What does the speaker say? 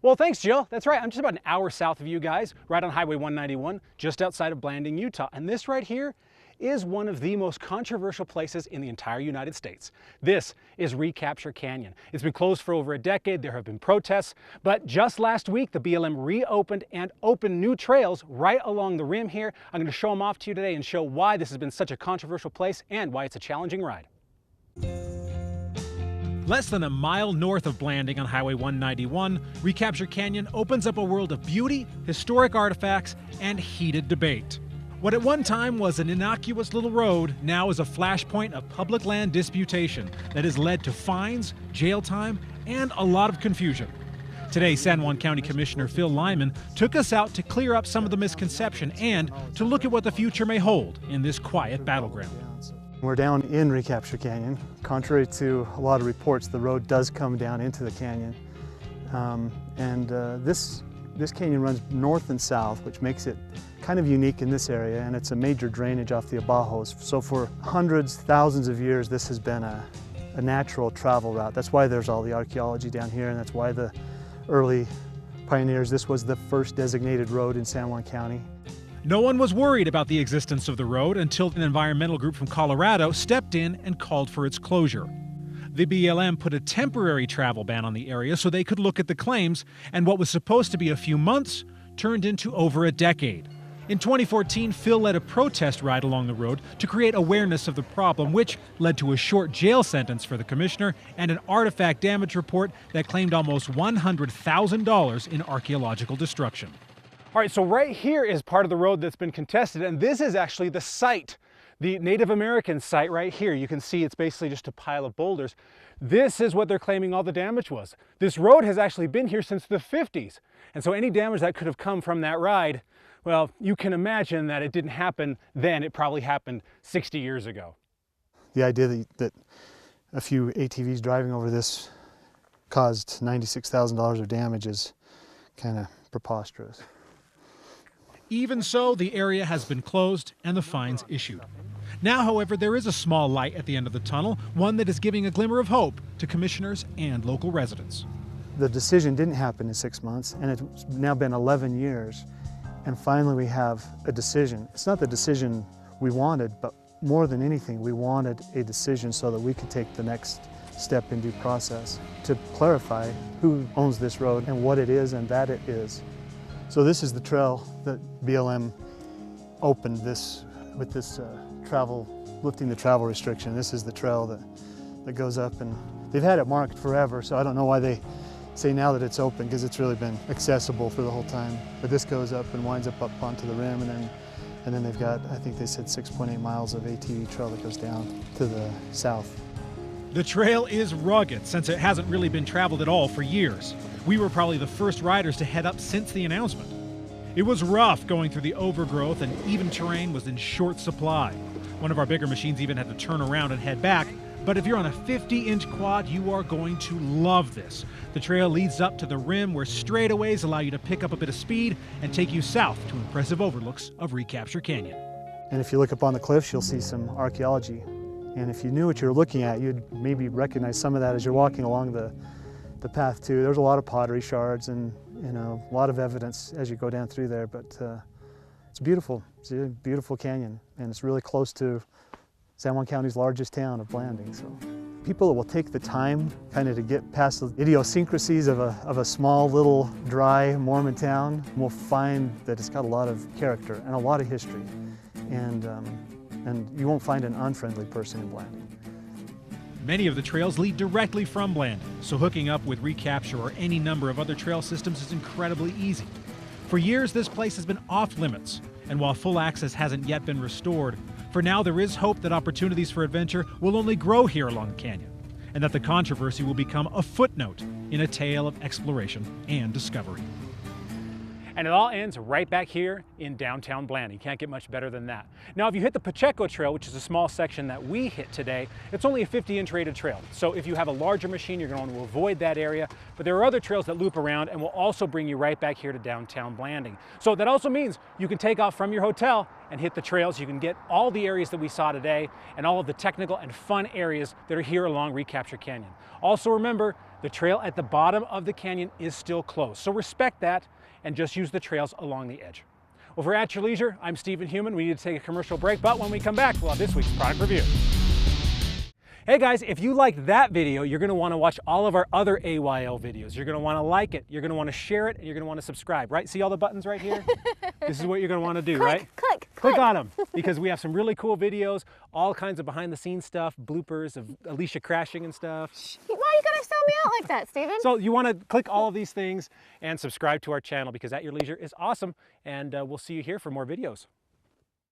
Well, thanks, Jill. That's right. I'm just about an hour south of you guys, right on Highway 191, just outside of Blanding, Utah. And this right here is one of the most controversial places in the entire United States. This is Recapture Canyon. It's been closed for over a decade. There have been protests, but just last week, the BLM reopened and opened new trails right along the rim here. I'm going to show them off to you today and show why this has been such a controversial place and why it's a challenging ride. Less than a mile north of Blanding on Highway 191, Recapture Canyon opens up a world of beauty, historic artifacts, and heated debate. What at one time was an innocuous little road now is a flashpoint of public land disputation that has led to fines, jail time, and a lot of confusion. Today, San Juan County Commissioner Phil Lyman took us out to clear up some of the misconception and to look at what the future may hold in this quiet battleground. We're down in Recapture Canyon. Contrary to a lot of reports, the road does come down into the canyon. This canyon runs north and south, which makes it kind of unique in this area, and it's a major drainage off the Abajos. So for hundreds, thousands of years, this has been a natural travel route. That's why there's all the archaeology down here, and that's why the early pioneers, this was the first designated road in San Juan County. No one was worried about the existence of the road until an environmental group from Colorado stepped in and called for its closure. The BLM put a temporary travel ban on the area so they could look at the claims, and what was supposed to be a few months turned into over a decade. In 2014, Phil led a protest ride along the road to create awareness of the problem, which led to a short jail sentence for the commissioner and an artifact damage report that claimed almost $100,000 in archaeological destruction. All right, so right here is part of the road that's been contested, and this is actually the site, the Native American site right here. You can see it's basically just a pile of boulders. This is what they're claiming all the damage was. This road has actually been here since the 50s, and so any damage that could have come from that ride, well, you can imagine that it didn't happen then. It probably happened 60 years ago. The idea that a few ATVs driving over this caused $96,000 of damage is kind of preposterous. Even so, the area has been closed and the fines issued. Now, however, there is a small light at the end of the tunnel, one that is giving a glimmer of hope to commissioners and local residents. The decision didn't happen in 6 months, and it's now been 11 years, and finally we have a decision. It's not the decision we wanted, but more than anything, we wanted a decision so that we could take the next step in due process to clarify who owns this road and what it is and that it is. So this is the trail that BLM opened with this lifting the travel restriction. This is the trail that goes up, and they've had it marked forever, so I don't know why they say now that it's open, because it's really been accessible for the whole time. But this goes up and winds up onto the rim, and then they've got, I think they said 6.8 miles of ATV trail that goes down to the south. The trail is rugged since it hasn't really been traveled at all for years. We were probably the first riders to head up since the announcement. It was rough going through the overgrowth, and even terrain was in short supply. One of our bigger machines even had to turn around and head back. But if you're on a 50-inch quad, you are going to love this. The trail leads up to the rim where straightaways allow you to pick up a bit of speed and take you south to impressive overlooks of Recapture Canyon. And if you look up on the cliffs, you'll see some archaeology. And if you knew what you were looking at, you'd maybe recognize some of that as you're walking along the path too. There's a lot of pottery shards and a lot of evidence as you go down through there, but it's beautiful. It's a beautiful canyon, and it's really close to San Juan County's largest town of Blanding. So people that will take the time kind of to get past the idiosyncrasies of a small little dry Mormon town will find that it's got a lot of character and a lot of history, and you won't find an unfriendly person in Blanding. Many of the trails lead directly from Blanding, so hooking up with Recapture or any number of other trail systems is incredibly easy. For years, this place has been off limits, and while full access hasn't yet been restored, for now there is hope that opportunities for adventure will only grow here along the canyon, and that the controversy will become a footnote in a tale of exploration and discovery. And it all ends right back here in downtown Blanding. Can't get much better than that. Now, if you hit the Pacheco Trail, which is a small section that we hit today, it's only a 50-inch rated trail. So if you have a larger machine, you're going to want to avoid that area. But there are other trails that loop around and will also bring you right back here to downtown Blanding. So that also means you can take off from your hotel and hit the trails. You can get all the areas that we saw today and all of the technical and fun areas that are here along Recapture Canyon. Also remember, The trail at the bottom of the canyon is still closed, so respect that and just use the trails along the edge. Well, for At Your Leisure, I'm Stephen Heumann. We need to take a commercial break, but when we come back, we'll have this week's product review. Hey guys, if you liked that video, you're going to want to watch all of our other AYL videos. You're going to want to like it, you're going to want to share it, and you're going to want to subscribe, right? See all the buttons right here? This is what you're going to want to do, right? Click on them, because we have some really cool videos, all kinds of behind-the-scenes stuff, bloopers of Alicia crashing and stuff. Why are you going to sell me out like that, Stephen? So you want to click all of these things and subscribe to our channel, because At Your Leisure is awesome, and we'll see you here for more videos.